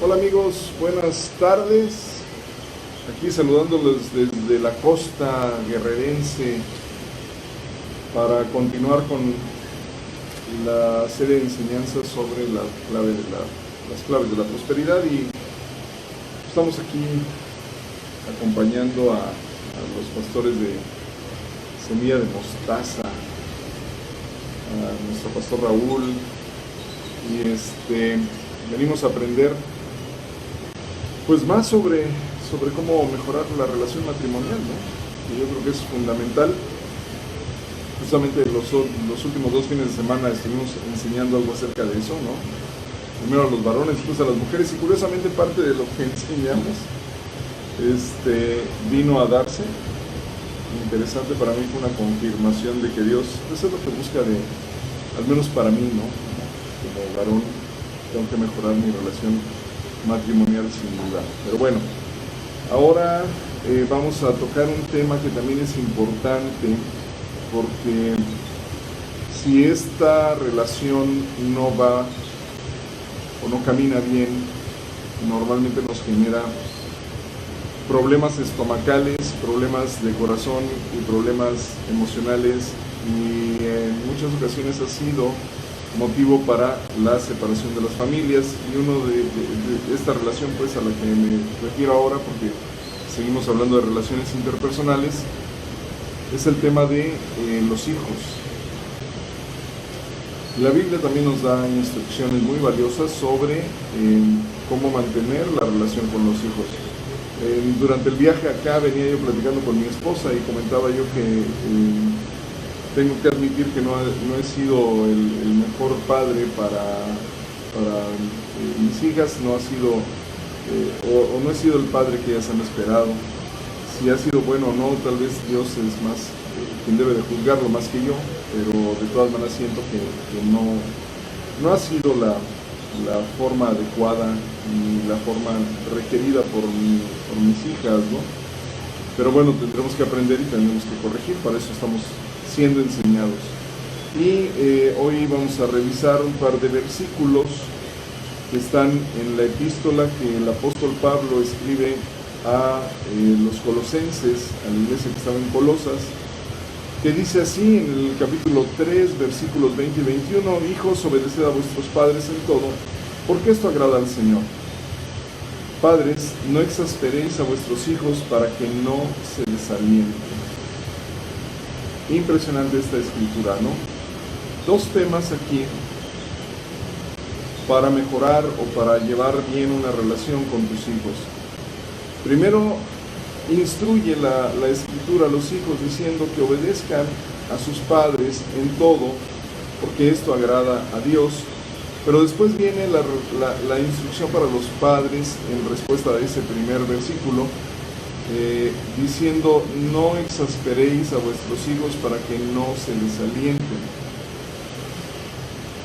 Hola amigos, buenas tardes. Aquí saludándolos desde la costa guerrerense para continuar con la serie de enseñanzas sobre las claves de la prosperidad, y estamos aquí acompañando a los pastores de Semilla de Mostaza, a nuestro pastor Raúl, y venimos a aprender pues más sobre cómo mejorar la relación matrimonial, ¿no? Y yo creo que es fundamental. Justamente los últimos 2 fines de semana estuvimos enseñando algo acerca de eso, ¿no? Primero a los varones, después a las mujeres, y curiosamente parte de lo que enseñamos vino a darse. Interesante, para mí fue una confirmación de que Dios, eso es lo que busca, al menos para mí, ¿no? Como varón tengo que mejorar mi relación matrimonial sin duda. Pero bueno, ahora vamos a tocar un tema que también es importante, porque si esta relación no va o no camina bien, normalmente nos genera problemas estomacales, problemas de corazón y problemas emocionales, y en muchas ocasiones ha sido motivo para la separación de las familias. Y uno de esta relación, pues, a la que me refiero ahora, porque seguimos hablando de relaciones interpersonales, es el tema de los hijos. La Biblia también nos da instrucciones muy valiosas sobre cómo mantener la relación con los hijos. Durante el viaje acá venía yo platicando con mi esposa y comentaba yo que tengo que admitir que no he sido el mejor padre para mis hijas. No ha sido o no he sido el padre que ellas han esperado. Si ha sido bueno o no, tal vez Dios es más quien debe de juzgarlo más que yo, pero de todas maneras siento que no ha sido la forma adecuada ni la forma requerida por mis hijas, ¿no? Pero bueno, tendremos que aprender y tendremos que corregir, para eso estamos siendo enseñados. Y hoy vamos a revisar un par de versículos que están en la epístola que el apóstol Pablo escribe a los colosenses, a la iglesia que estaba en Colosas, que dice así en el capítulo 3, versículos 20 y 21: Hijos, obedeced a vuestros padres en todo, porque esto agrada al Señor. Padres, no exasperéis a vuestros hijos para que no se desalienten. Impresionante esta escritura, ¿no? 2 temas aquí para mejorar o para llevar bien una relación con tus hijos. Primero, instruye la escritura a los hijos diciendo que obedezcan a sus padres en todo, porque esto agrada a Dios. Pero después viene la instrucción para los padres en respuesta a ese primer versículo, diciendo: no exasperéis a vuestros hijos para que no se desalienten.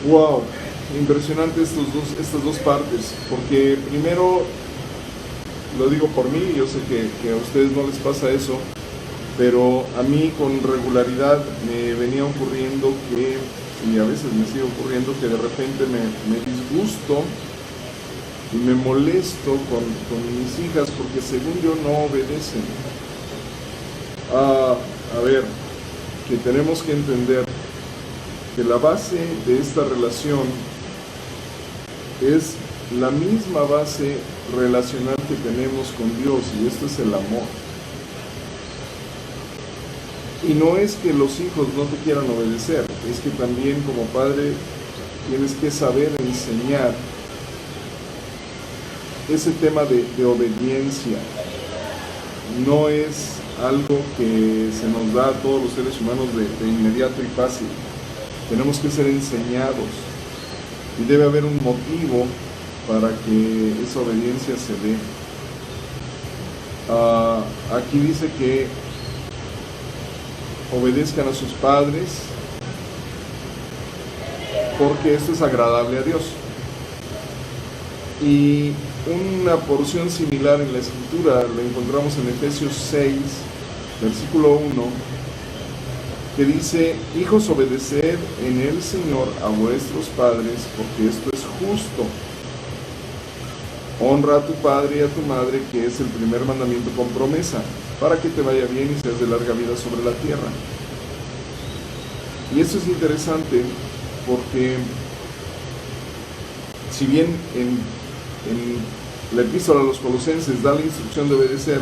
¡Wow! Impresionante estas dos partes, porque primero, lo digo por mí, yo sé que a ustedes no les pasa eso, pero a mí con regularidad me venía ocurriendo y a veces me sigue ocurriendo, que de repente me disgusto y me molesto con mis hijas porque según yo no obedecen. A ver, que tenemos que entender que la base de esta relación es la misma base relacional que tenemos con Dios, y esto es el amor. Y no es que los hijos no te quieran obedecer, es que también como padre tienes que saber enseñar ese tema de obediencia. No es algo que se nos da a todos los seres humanos de inmediato y fácil. Tenemos que ser enseñados, y debe haber un motivo para que esa obediencia se dé. Aquí dice que obedezcan a sus padres porque esto es agradable a Dios. Y una porción similar en la escritura la encontramos en Efesios 6, versículo 1, que dice: hijos, obedeced en el Señor a vuestros padres, porque esto es justo. honra a tu padre y a tu madre, que es el primer mandamiento con promesa, para que te vaya bien y seas de larga vida sobre la tierra. Y esto es interesante porque, si bien en la epístola a los Colosenses da la instrucción de obedecer,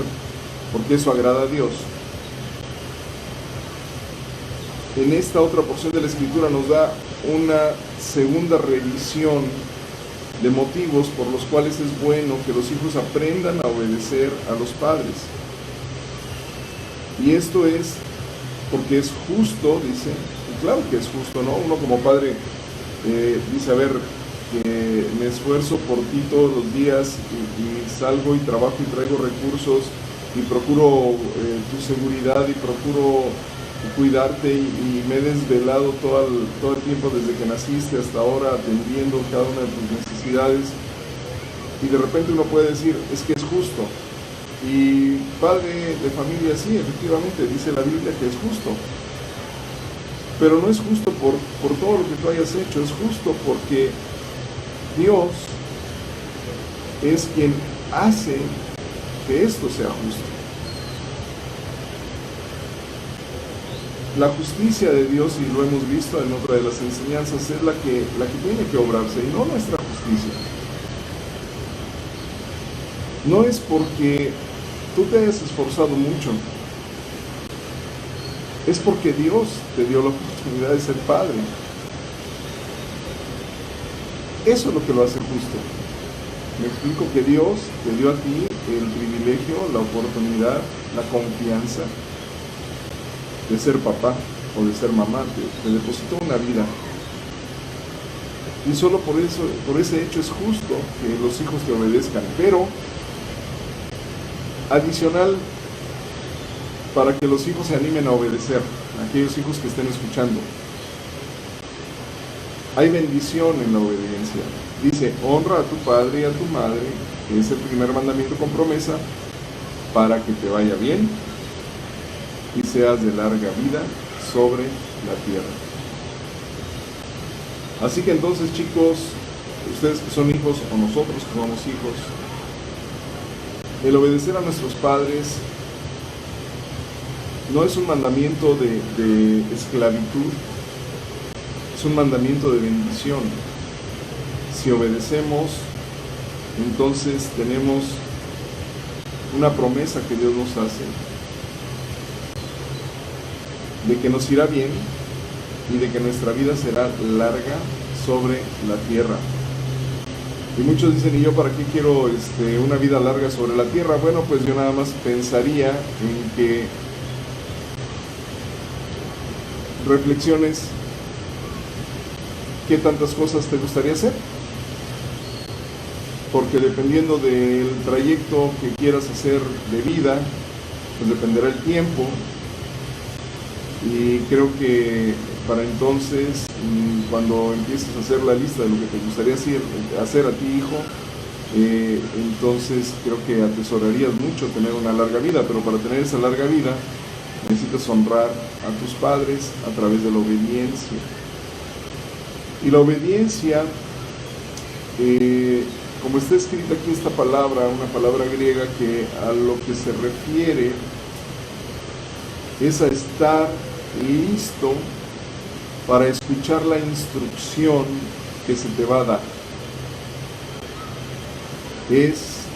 porque eso agrada a Dios, en esta otra porción de la Escritura nos da una segunda revisión de motivos por los cuales es bueno que los hijos aprendan a obedecer a los padres. Y esto es porque es justo, dice, y claro que es justo, ¿no? Uno como padre dice, a ver, que me esfuerzo por ti todos los días y salgo y trabajo y traigo recursos y procuro tu seguridad y procuro cuidarte y me he desvelado todo el tiempo desde que naciste hasta ahora atendiendo cada una de tus necesidades, y de repente uno puede decir, es que es justo. Y padre de familia, sí, efectivamente, dice la Biblia que es justo, pero no es justo por todo lo que tú hayas hecho, es justo porque Dios es quien hace que esto sea justo. La justicia de Dios, y lo hemos visto en otra de las enseñanzas, es la que tiene que obrarse, y no nuestra justicia. No es porque tú te hayas esforzado mucho, es porque Dios te dio la oportunidad de ser padre. Eso es lo que lo hace justo. Me explico, que Dios te dio a ti el privilegio, la oportunidad, la confianza de ser papá o de ser mamá, te depositó una vida. Y solo por eso, por ese hecho es justo que los hijos te obedezcan. Pero, adicional, para que los hijos se animen a obedecer, aquellos hijos que estén escuchando, hay bendición en la obediencia. Dice, honra a tu padre y a tu madre, que es el primer mandamiento con promesa, para que te vaya bien y seas de larga vida sobre la tierra. Así que entonces, chicos, ustedes que son hijos o nosotros que somos hijos, el obedecer a nuestros padres no es un mandamiento de esclavitud, es un mandamiento de bendición. Si obedecemos, entonces tenemos una promesa que Dios nos hace de que nos irá bien y de que nuestra vida será larga sobre la tierra. Y muchos dicen, ¿y yo para qué quiero una vida larga sobre la tierra? Bueno, pues yo nada más pensaría en que reflexiones qué tantas cosas te gustaría hacer, porque dependiendo del trayecto que quieras hacer de vida, pues dependerá el tiempo. Y creo que para entonces, cuando empieces a hacer la lista de lo que te gustaría hacer a ti, hijo, entonces creo que atesorarías mucho tener una larga vida. Pero para tener esa larga vida necesitas honrar a tus padres a través de la obediencia. Y la obediencia, como está escrita aquí esta palabra, una palabra griega que a lo que se refiere es a estar listo para escuchar la instrucción que se te va a dar. Es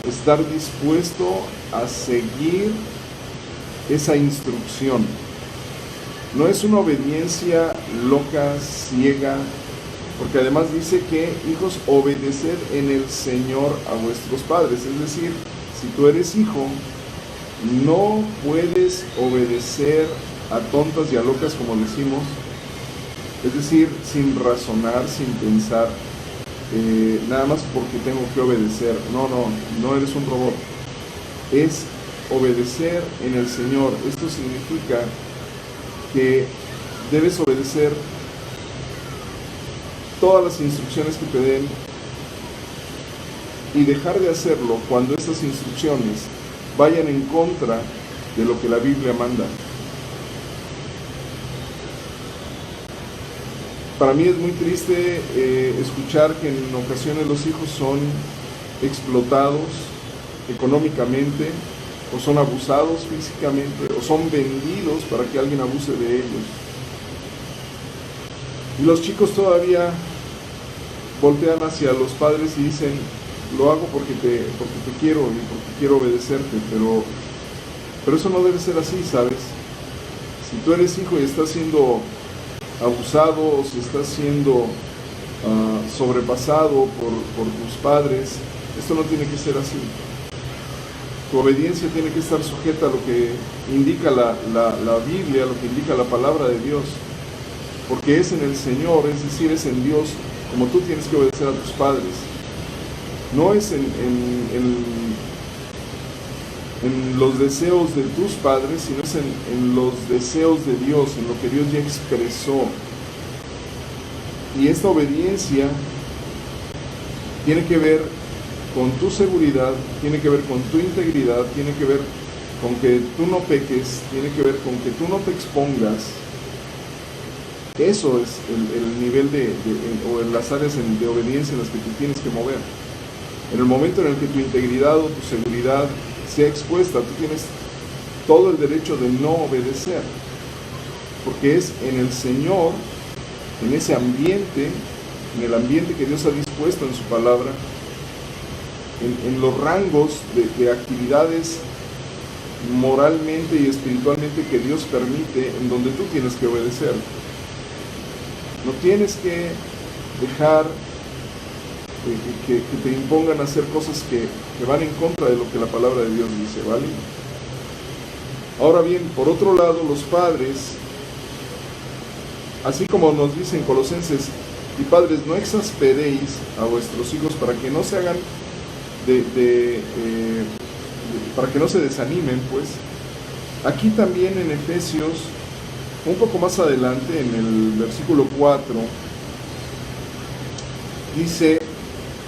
estar dispuesto a seguir esa instrucción. No es una obediencia loca, ciega, porque además dice que, hijos, obedeced en el Señor a vuestros padres. Es decir, si tú eres hijo, no puedes obedecer a tontas y a locas, como decimos, es decir, sin razonar, sin pensar, nada más porque tengo que obedecer. No eres un robot. Es obedecer en el Señor. Esto significa que debes obedecer todas las instrucciones que te den y dejar de hacerlo cuando estas instrucciones vayan en contra de lo que la Biblia manda. Para mí es muy triste escuchar que en ocasiones los hijos son explotados económicamente, o son abusados físicamente, o son vendidos para que alguien abuse de ellos. Y los chicos todavía voltean hacia los padres y dicen, lo hago porque te quiero y porque quiero obedecerte, pero eso no debe ser así, ¿sabes? Si tú eres hijo y estás siendo abusado, o si estás siendo sobrepasado por tus padres, esto no tiene que ser así. Tu obediencia tiene que estar sujeta a lo que indica la Biblia, lo que indica la palabra de Dios, porque es en el Señor, es decir, es en Dios como tú tienes que obedecer a tus padres. No es en los deseos de tus padres, sino es en los deseos de Dios, en lo que Dios ya expresó. Y esta obediencia tiene que ver con tu seguridad, tiene que ver con tu integridad, tiene que ver con que tú no peques, tiene que ver con que tú no te expongas. Eso es el nivel o en las áreas de obediencia en las que tú tienes que mover. En el momento en el que tu integridad o tu seguridad sea expuesta, tú tienes todo el derecho de no obedecer, porque es en el Señor, en ese ambiente, en el ambiente que Dios ha dispuesto en su palabra, en los rangos de actividades moralmente y espiritualmente que Dios permite, en donde tú tienes que obedecer. No tienes que dejar que te impongan a hacer cosas que van en contra de lo que la palabra de Dios dice, ¿vale? Ahora bien, por otro lado, los padres, así como nos dicen Colosenses, y padres, no exasperéis a vuestros hijos para que no se hagan para que no se desanimen, pues. Aquí también en Efesios, un poco más adelante, en el versículo 4, dice,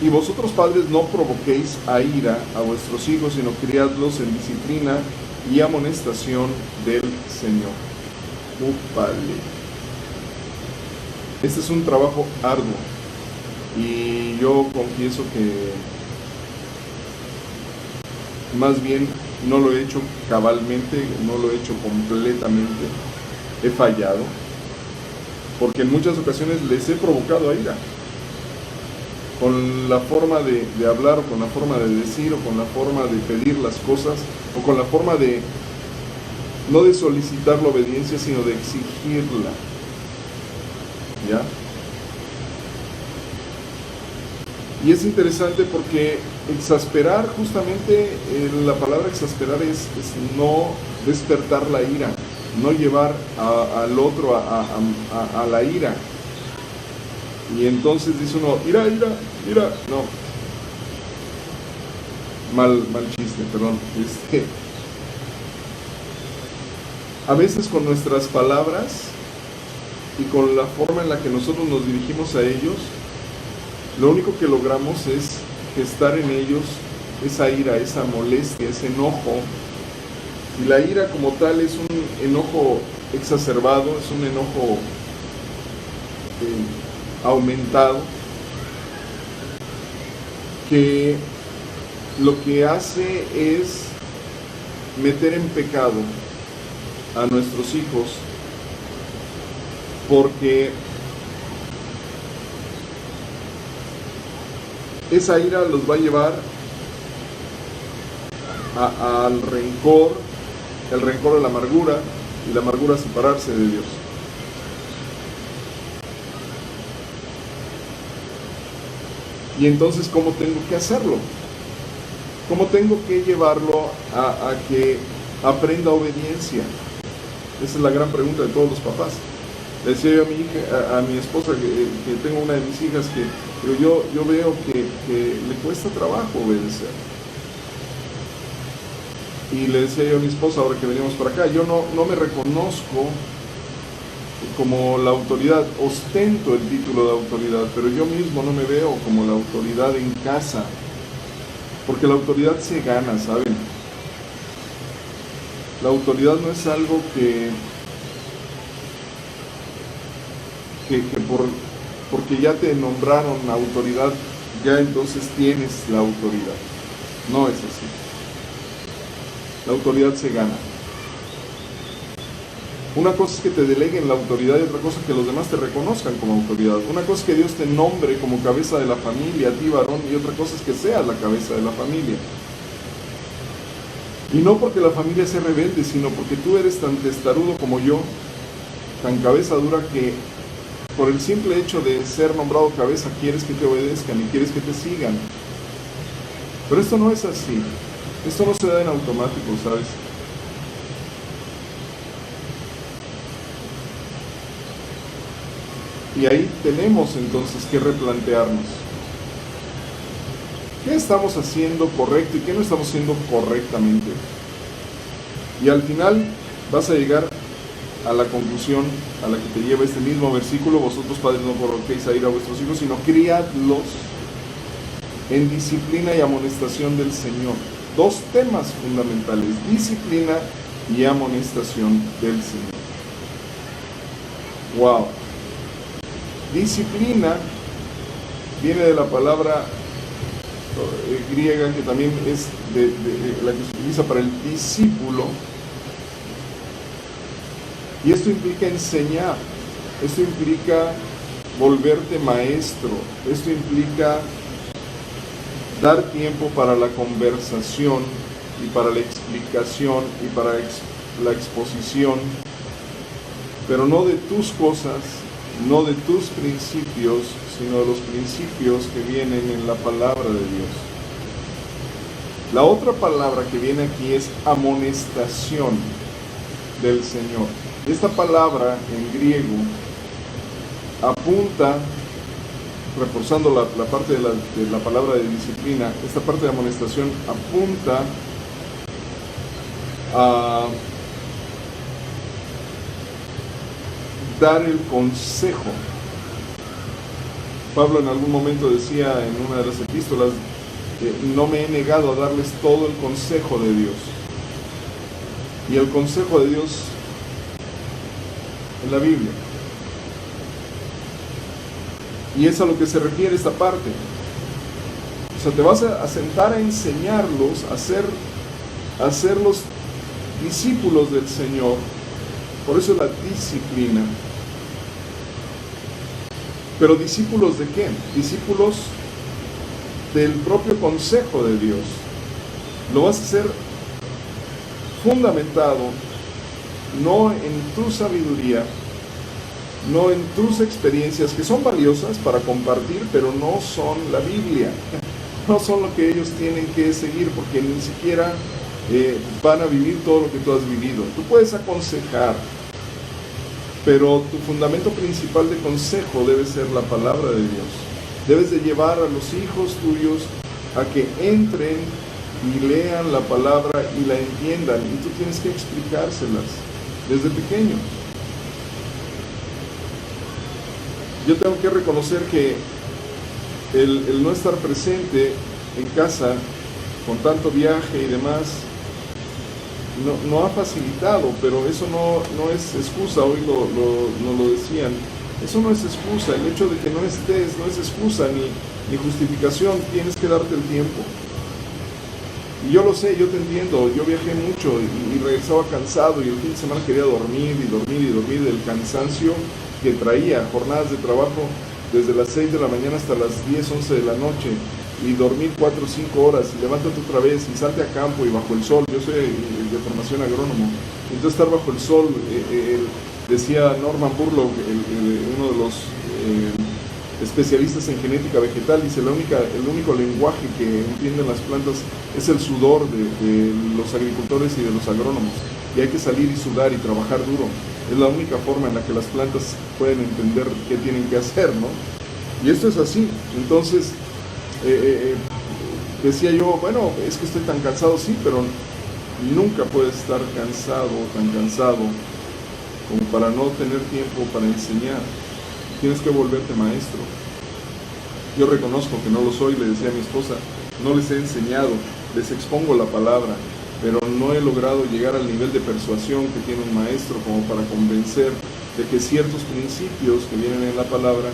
y vosotros padres no provoquéis a ira a vuestros hijos, sino criadlos en disciplina y amonestación del Señor. Upale. Este es un trabajo arduo, y yo confieso que más bien no lo he hecho cabalmente, no lo he hecho completamente, he fallado, porque en muchas ocasiones les he provocado a ira, con la forma de hablar, o con la forma de decir, o con la forma de pedir las cosas, o con la forma de, no de solicitar la obediencia, sino de exigirla, ¿ya? Y es interesante porque exasperar, justamente la palabra exasperar es no despertar la ira, no llevar al otro a la ira. Y entonces dice uno, ira, no. Mal chiste, perdón. A veces con nuestras palabras y con la forma en la que nosotros nos dirigimos a ellos, lo único que logramos es gestar en ellos esa ira, esa molestia, ese enojo. Y la ira como tal es un enojo exacerbado, es un enojo aumentado, que lo que hace es meter en pecado a nuestros hijos, porque esa ira los va a llevar al rencor, el rencor a la amargura, y la amargura a separarse de Dios. Y entonces, ¿cómo tengo que hacerlo? ¿Cómo tengo que llevarlo a que aprenda obediencia? Esa es la gran pregunta de todos los papás. Le decía yo a mi hija, a mi esposa, que tengo una de mis hijas, que yo veo que le cuesta trabajo obedecer. Y le decía yo a mi esposa, ahora que venimos para acá, yo no me reconozco como la autoridad, ostento el título de autoridad, pero yo mismo no me veo como la autoridad en casa, porque la autoridad se gana, ¿saben? La autoridad no es algo que porque ya te nombraron autoridad, ya entonces tienes la autoridad. No es así. La autoridad se gana. Una cosa es que te deleguen la autoridad y otra cosa es que los demás te reconozcan como autoridad. Una cosa es que Dios te nombre como cabeza de la familia, a ti varón, y otra cosa es que seas la cabeza de la familia. Y no porque la familia sea rebelde, sino porque tú eres tan testarudo como yo, tan cabeza dura, que por el simple hecho de ser nombrado cabeza quieres que te obedezcan y quieres que te sigan. Pero esto no es así. Esto no se da en automático, ¿sabes? Y ahí tenemos entonces que replantearnos. ¿Qué estamos haciendo correcto y qué no estamos haciendo correctamente? Y al final vas a llegar a la conclusión a la que te lleva este mismo versículo: vosotros padres no provoquéis a ir a vuestros hijos, sino criadlos en disciplina y amonestación del Señor. Dos temas fundamentales: disciplina y amonestación del Señor. Wow. Disciplina viene de la palabra griega, que también es de la que se utiliza para el discípulo, y esto implica enseñar, esto implica volverte maestro, esto implica dar tiempo para la conversación y para la explicación y para la exposición, pero no de tus cosas, no de tus principios, sino de los principios que vienen en la palabra de Dios. La otra palabra que viene aquí es amonestación del Señor. Esta palabra en griego apunta, reforzando la parte de la palabra de disciplina, esta parte de amonestación apunta a dar el consejo. Pablo en algún momento decía en una de las epístolas: no me he negado a darles todo el consejo de Dios. Y el consejo de Dios en la Biblia. Y es a lo que se refiere esta parte. O sea, te vas a sentar a enseñarlos, a hacerlos discípulos del Señor. Por eso la disciplina. Pero ¿discípulos de qué? Discípulos del propio consejo de Dios. Lo vas a hacer fundamentado no en tu sabiduría, no en tus experiencias, que son valiosas para compartir, pero no son la Biblia, no son lo que ellos tienen que seguir, porque ni siquiera van a vivir todo lo que tú has vivido. Tú puedes aconsejar, pero tu fundamento principal de consejo debe ser la palabra de Dios. Debes de llevar a los hijos tuyos a que entren y lean la palabra y la entiendan, y tú tienes que explicárselas desde pequeño. Yo tengo que reconocer que el no estar presente en casa con tanto viaje y demás no ha facilitado, pero eso no es excusa. Hoy nos lo decían, eso no es excusa. El hecho de que no estés no es excusa ni justificación. Tienes que darte el tiempo. Y yo lo sé, yo te entiendo. Yo viajé mucho y regresaba cansado, y el fin de semana quería dormir del cansancio que traía, jornadas de trabajo desde las 6 de la mañana hasta las 10, 11 de la noche, y dormir 4 o 5 horas, y levántate otra vez, y salte a campo y bajo el sol. Yo soy de formación agrónomo, entonces estar bajo el sol, decía Norman Burlock, uno de los especialistas en genética vegetal, dice: el único lenguaje que entienden las plantas es el sudor de los agricultores y de los agrónomos, y hay que salir y sudar y trabajar duro. Es la única forma en la que las plantas pueden entender qué tienen que hacer, ¿no? Y esto es así. Entonces decía yo, bueno, es que estoy tan cansado, sí, pero nunca puedes estar tan cansado como para no tener tiempo para enseñar. Tienes que volverte maestro. Yo reconozco que no lo soy, le decía a mi esposa, no les he enseñado, les expongo la palabra, pero no he logrado llegar al nivel de persuasión que tiene un maestro como para convencer de que ciertos principios que vienen en la palabra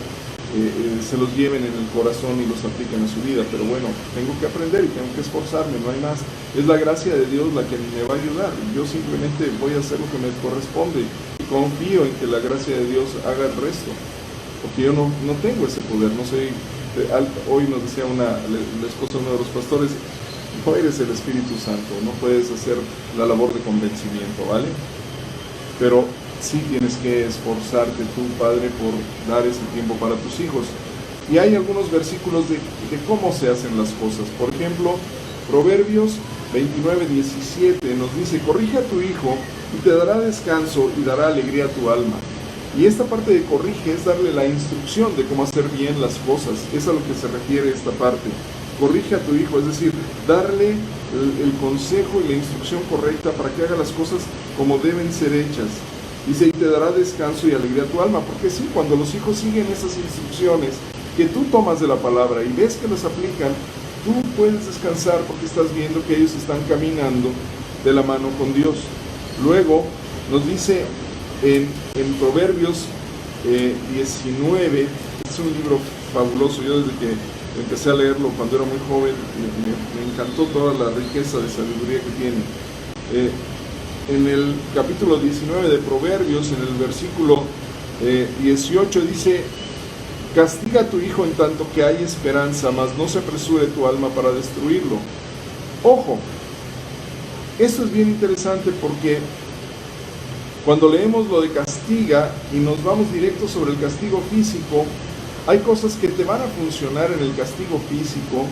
se los lleven en el corazón y los apliquen a su vida. Pero bueno, tengo que aprender y tengo que esforzarme, no hay más. Es la gracia de Dios la que me va a ayudar. Yo simplemente voy a hacer lo que me corresponde y confío en que la gracia de Dios haga el resto, porque yo no tengo ese poder. No sé, hoy nos decía la esposa de uno de los pastores: no eres el Espíritu Santo, no puedes hacer la labor de convencimiento, ¿vale? Pero sí tienes que esforzarte tú, padre, por dar ese tiempo para tus hijos. Y hay algunos versículos de cómo se hacen las cosas. Por ejemplo, Proverbios 29:17 nos dice: corrige a tu hijo y te dará descanso y dará alegría a tu alma. Y esta parte de corrige es darle la instrucción de cómo hacer bien las cosas. Es a lo que se refiere esta parte. Corrige a tu hijo, es decir, darle el consejo y la instrucción correcta para que haga las cosas como deben ser hechas. Dice: y te dará descanso y alegría a tu alma. Porque sí, cuando los hijos siguen esas instrucciones que tú tomas de la palabra y ves que las aplican, tú puedes descansar porque estás viendo que ellos están caminando de la mano con Dios. Luego nos dice en Proverbios 19, es un libro fabuloso. Yo desde que empecé a leerlo cuando era muy joven, me encantó toda la riqueza de sabiduría que tiene. En el capítulo 19 de Proverbios, en el versículo 18 dice: castiga a tu hijo en tanto que hay esperanza, mas no se apresure tu alma para destruirlo. Ojo, esto es bien interesante porque cuando leemos lo de castiga y nos vamos directo sobre el castigo físico, hay cosas que te van a funcionar en el castigo físico,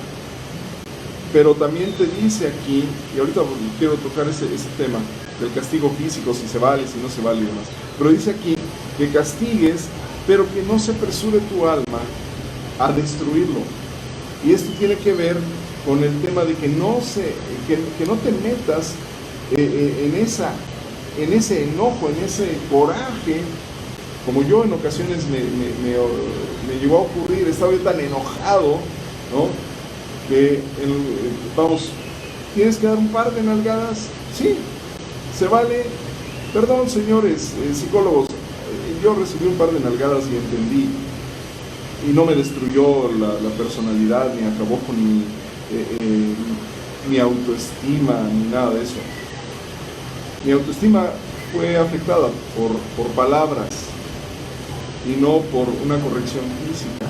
pero también te dice aquí, y ahorita quiero tocar ese tema del castigo físico, si se vale, si no se vale y demás, pero dice aquí que castigues, pero que no se apresure tu alma a destruirlo. Y esto tiene que ver con el tema de que no te metas en ese enojo, en ese coraje, como yo en ocasiones me llegó a ocurrir. Estaba yo tan enojado, ¿no? Que, tienes que dar un par de nalgadas. Sí, se vale. Perdón, señores psicólogos, yo recibí un par de nalgadas y entendí, y no me destruyó la personalidad, ni acabó con mi autoestima, ni nada de eso. Mi autoestima fue afectada por palabras y no por una corrección física.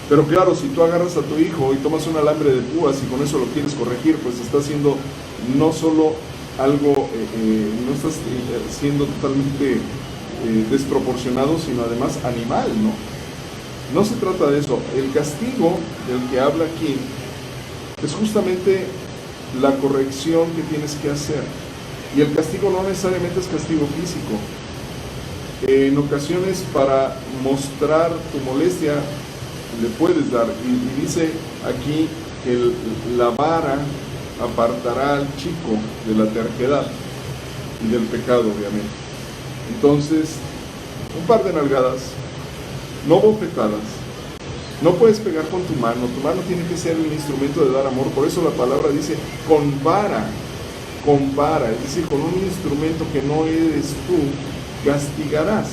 Pero claro, si tú agarras a tu hijo y tomas un alambre de púas y con eso lo quieres corregir, pues estás haciendo no solo algo, no estás siendo totalmente desproporcionado, sino además animal, ¿no? No se trata de eso. El castigo del que habla aquí es justamente la corrección que tienes que hacer. Y el castigo no necesariamente es castigo físico. En ocasiones, para mostrar tu molestia, le puedes dar. Y dice aquí que la vara apartará al chico de la terquedad y del pecado, obviamente. Entonces, un par de nalgadas, no bofetadas. No puedes pegar con tu mano tiene que ser un instrumento de dar amor. Por eso la palabra dice con vara, es decir, con un instrumento que no eres tú, castigarás.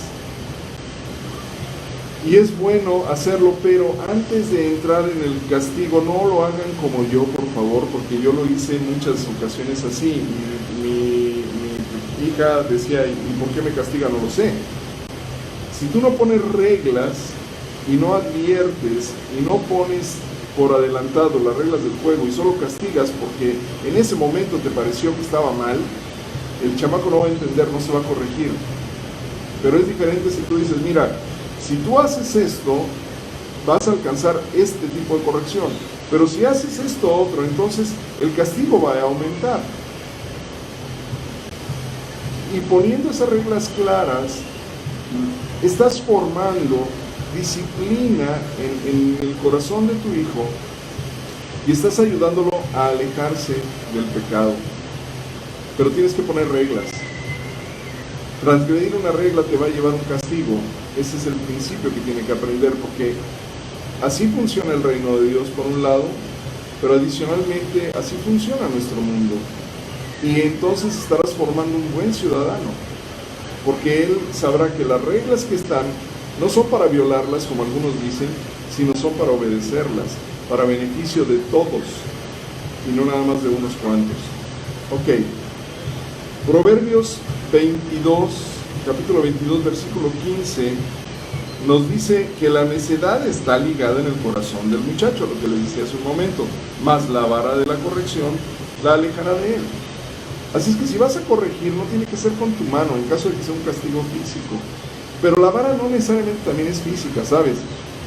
Y es bueno hacerlo, pero antes de entrar en el castigo, no lo hagan como yo, por favor, porque yo lo hice en muchas ocasiones así. Mi hija decía: ¿y por qué me castiga? No lo sé. Si tú no pones reglas y no adviertes y no pones por adelantado las reglas del juego y solo castigas porque en ese momento te pareció que estaba mal, el chamaco no va a entender, no se va a corregir. Pero es diferente si tú dices: mira, si tú haces esto, vas a alcanzar este tipo de corrección, pero si haces esto otro, entonces el castigo va a aumentar. Y poniendo esas reglas claras, estás formando disciplina en el corazón de tu hijo y estás ayudándolo a alejarse del pecado. Pero tienes que poner reglas. Transgredir una regla te va a llevar a un castigo. Ese es el principio que tiene que aprender, porque así funciona el reino de Dios por un lado, pero adicionalmente así funciona nuestro mundo. Y entonces estarás formando un buen ciudadano. porque él sabrá que las reglas que están no son para violarlas, como algunos dicen, sino son para obedecerlas, para beneficio de todos, y no nada más de unos cuantos. Ok, Proverbios 22, capítulo 22, versículo 15, nos dice que la necedad está ligada en el corazón del muchacho, lo que le decía hace un momento, mas la vara de la corrección la alejará de él. Así es que si vas a corregir, no tiene que ser con tu mano, en caso de que sea un castigo físico. Pero la vara no necesariamente también es física, ¿sabes?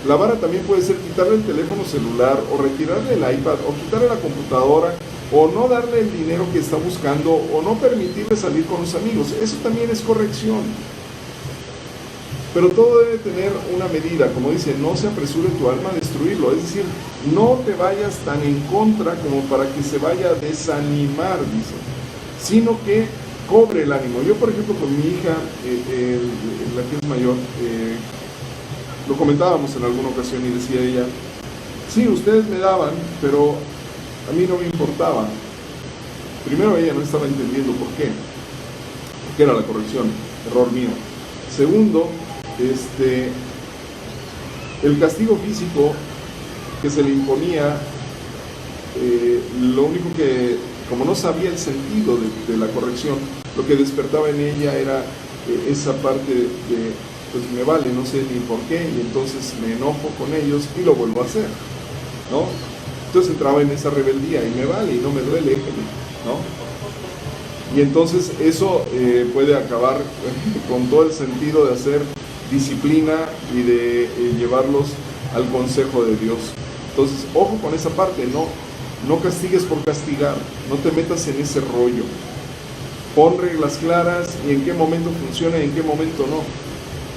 La vara también puede ser quitarle el teléfono celular, o retirarle el iPad, o quitarle la computadora, o no darle el dinero que está buscando, o no permitirle salir con los amigos. Eso también es corrección. Pero todo debe tener una medida, como dice, no se apresure tu alma a destruirlo, es decir, no te vayas tan en contra como para que se vaya a desanimar, dice, sino que cobre el ánimo. Yo, por ejemplo, con mi hija, la que es mayor, lo comentábamos en alguna ocasión y decía ella, sí, ustedes me daban, pero a mí no me importaba. Primero, ella no estaba entendiendo por qué, porque era la corrección, error mío. Segundo, el castigo físico que se le imponía, lo único que, como no sabía el sentido de la corrección, lo que despertaba en ella era esa parte de, pues me vale, no sé ni por qué, y entonces me enojo con ellos y lo vuelvo a hacer, ¿no? Entonces entraba en esa rebeldía, y me vale, y no me duele, ¿no? Y entonces eso puede acabar con todo el sentido de hacer disciplina y de llevarlos al consejo de Dios. Entonces, ojo con esa parte, no castigues por castigar, no te metas en ese rollo. Pon reglas claras y en qué momento funciona y en qué momento no.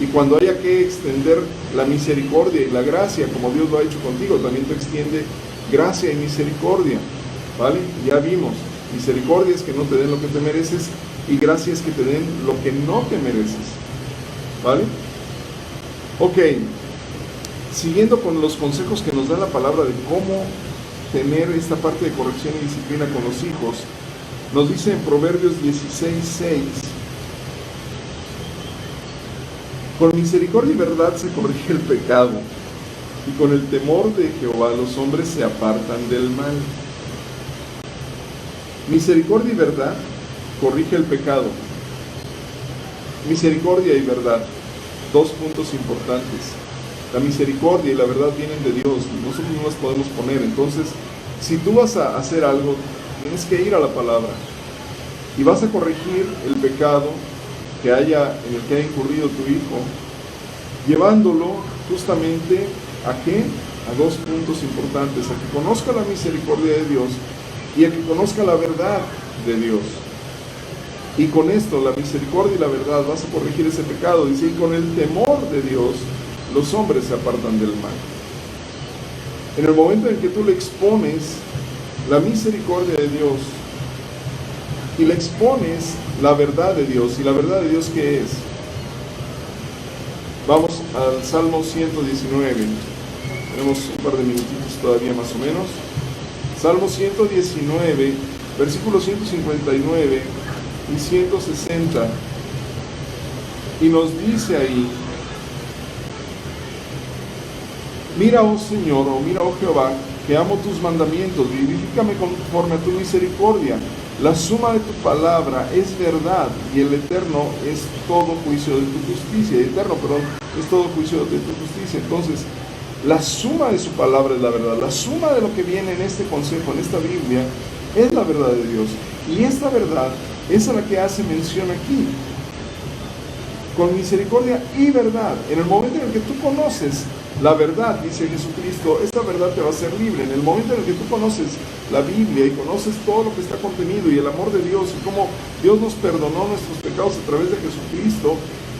Y cuando haya que extender la misericordia y la gracia, como Dios lo ha hecho contigo, también te extiende gracia y misericordia, ¿vale? Ya vimos, misericordia es que no te den lo que te mereces, y gracia es que te den lo que no te mereces, ¿vale? Ok, siguiendo con los consejos que nos da la palabra de cómo tener esta parte de corrección y disciplina con los hijos, nos dice en Proverbios 16:6, con misericordia y verdad se corrige el pecado, y con el temor de Jehová los hombres se apartan del mal. Misericordia y verdad corrige el pecado. Misericordia y verdad, dos puntos importantes. La misericordia y la verdad vienen de Dios, nosotros no las podemos poner. Entonces, si tú vas a hacer algo, tienes que ir a la palabra y vas a corregir el pecado en el que haya incurrido tu hijo, llevándolo justamente ¿a qué? A dos puntos importantes: a que conozca la misericordia de Dios y a que conozca la verdad de Dios. Y con esto, la misericordia y la verdad, vas a corregir ese pecado. Dice, y con el temor de Dios, los hombres se apartan del mal. En el momento en que tú le expones la misericordia de Dios y le expones la verdad de Dios, ¿y la verdad de Dios qué es? Vamos al Salmo 119. Tenemos un par de minutitos todavía más o menos. Salmo 119, versículos 159 y 160. Y nos dice ahí, mira, oh Señor, o mira, oh Jehová, que amo tus mandamientos, vivifícame conforme a tu misericordia. La suma de tu palabra es verdad, y el eterno es todo juicio de tu justicia. Es todo juicio de tu justicia. Entonces, la suma de su palabra es la verdad. La suma de lo que viene en este consejo, en esta Biblia, es la verdad de Dios. Y esta verdad es a la que hace mención aquí. Con misericordia y verdad. En el momento en el que tú conoces la verdad, dice Jesucristo, esta verdad te va a hacer libre. En el momento en el que tú conoces la Biblia y conoces todo lo que está contenido y el amor de Dios y cómo Dios nos perdonó nuestros pecados a través de Jesucristo,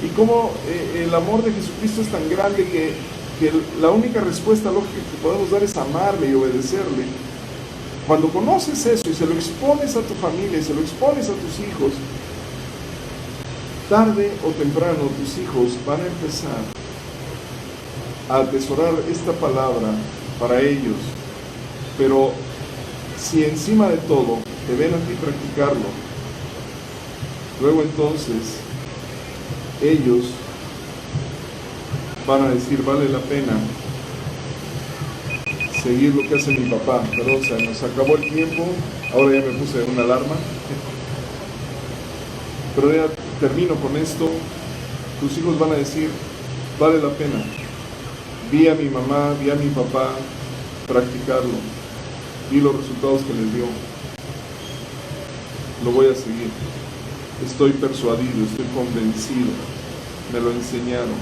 y cómo el amor de Jesucristo es tan grande que la única respuesta lógica que podemos dar es amarle y obedecerle. Cuando conoces eso y se lo expones a tu familia y se lo expones a tus hijos, tarde o temprano tus hijos van a empezar a atesorar esta palabra para ellos. Pero si encima de todo te ven a ti practicarlo, luego entonces ellos van a decir, vale la pena seguir lo que hace mi papá. Perdón, o sea, nos acabó el tiempo, ahora ya me puse una alarma, pero ya termino con esto. Tus hijos van a decir, vale la pena. Vi a mi mamá, vi a mi papá practicarlo, vi los resultados que les dio, lo voy a seguir. Estoy persuadido, estoy convencido, me lo enseñaron.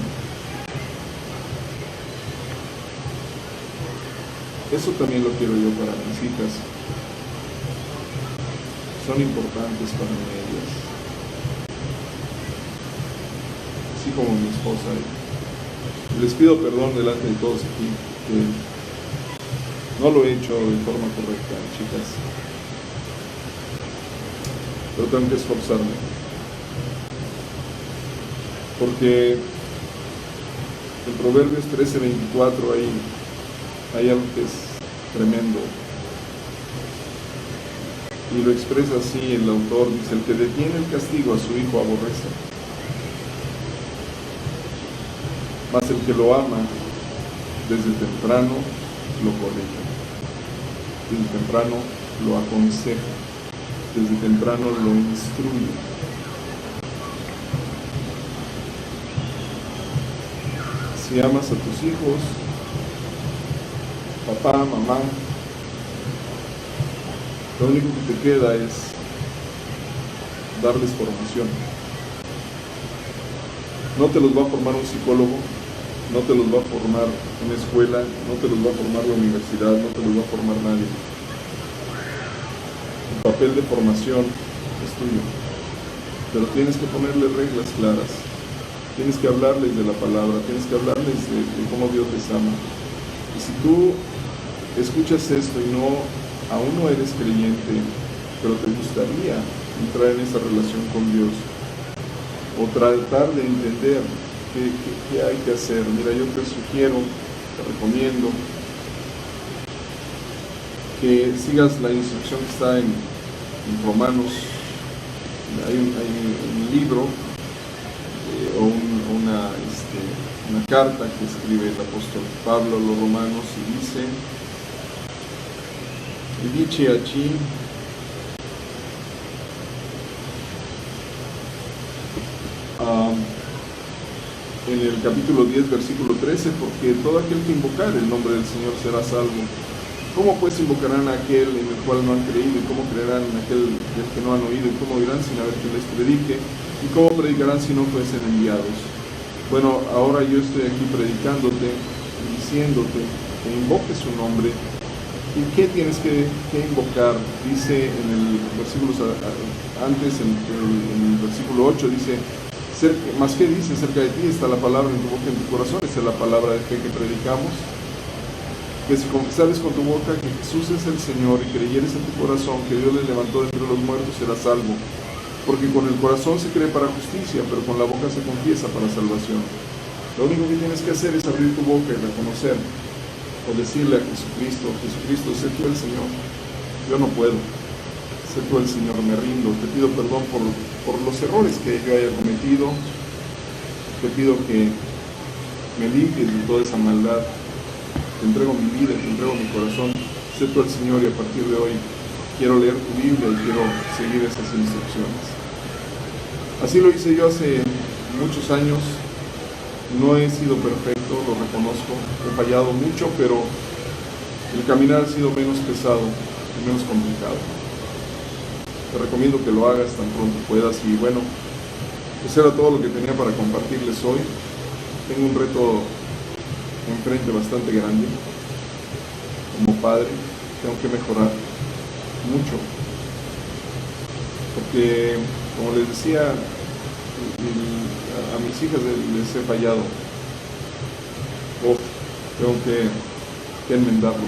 Eso también lo quiero yo para mis hijas. Son importantes para mí ellas, así como mi esposa. Les pido perdón delante de todos aquí, que no lo he hecho de forma correcta, chicas, pero tengo que esforzarme, porque en Proverbios 13:24 hay algo que es tremendo, y lo expresa así el autor, dice: el que detiene el castigo a su hijo aborrece, mas el que lo ama desde temprano lo corrige, desde temprano lo aconseja, desde temprano lo instruye. Si amas a tus hijos, papá, mamá, lo único que te queda es darles formación. No te los va a formar un psicólogo, no te los va a formar una escuela, no te los va a formar la universidad, no te los va a formar nadie. El papel de formación es tuyo, pero tienes que ponerle reglas claras, tienes que hablarles de la palabra, tienes que hablarles de cómo Dios les ama. Y si tú escuchas esto y aún no eres creyente, pero te gustaría entrar en esa relación con Dios, o tratar de entender qué hay que hacer, mira, yo te sugiero, te recomiendo que sigas la instrucción que está en Romanos. Hay un libro o una carta que escribe el apóstol Pablo a los romanos, y dice allí, en el capítulo 10, versículo 13, porque todo aquel que invocar el nombre del Señor será salvo. ¿Cómo pues invocarán a aquel en el cual no han creído? ¿Y cómo creerán en aquel del que no han oído? ¿Y cómo oirán sin haber quien les predique? ¿Y cómo predicarán si no fuesen enviados? Bueno, ahora yo estoy aquí predicándote, diciéndote que invoques su nombre. ¿Y qué tienes que invocar? Dice en el versículo antes, en el versículo 8, dice: más que dice, cerca de ti está la palabra en tu boca y en tu corazón. Esa es la palabra de fe que predicamos. Que si confesares con tu boca que Jesús es el Señor y creyeres en tu corazón que Dios le levantó de entre los muertos, serás salvo. Porque con el corazón se cree para justicia, pero con la boca se confiesa para salvación. Lo único que tienes que hacer es abrir tu boca y reconocer, o decirle a Jesucristo: Jesucristo, sé tú el Señor, yo no puedo, sé tú el Señor, me rindo, te pido perdón por los errores que yo haya cometido, te pido que me limpies de toda esa maldad, te entrego mi vida, te entrego mi corazón, sé tú el Señor, y a partir de hoy quiero leer tu Biblia y quiero seguir esas instrucciones. Así lo hice yo hace muchos años. No he sido perfecto, lo reconozco, he fallado mucho, pero el caminar ha sido menos pesado y menos complicado. Te recomiendo que lo hagas tan pronto puedas. Y bueno, eso era todo lo que tenía para compartirles hoy. Tengo un reto enfrente bastante grande. Como padre, tengo que mejorar mucho, porque, como les decía, a mis hijas les he fallado. Tengo que enmendarlo.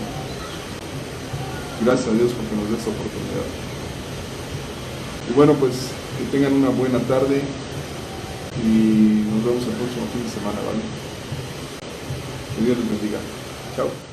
Gracias a Dios porque nos da esta oportunidad. Y bueno, pues que tengan una buena tarde y nos vemos el próximo fin de semana, ¿vale? Que Dios les bendiga. Chao.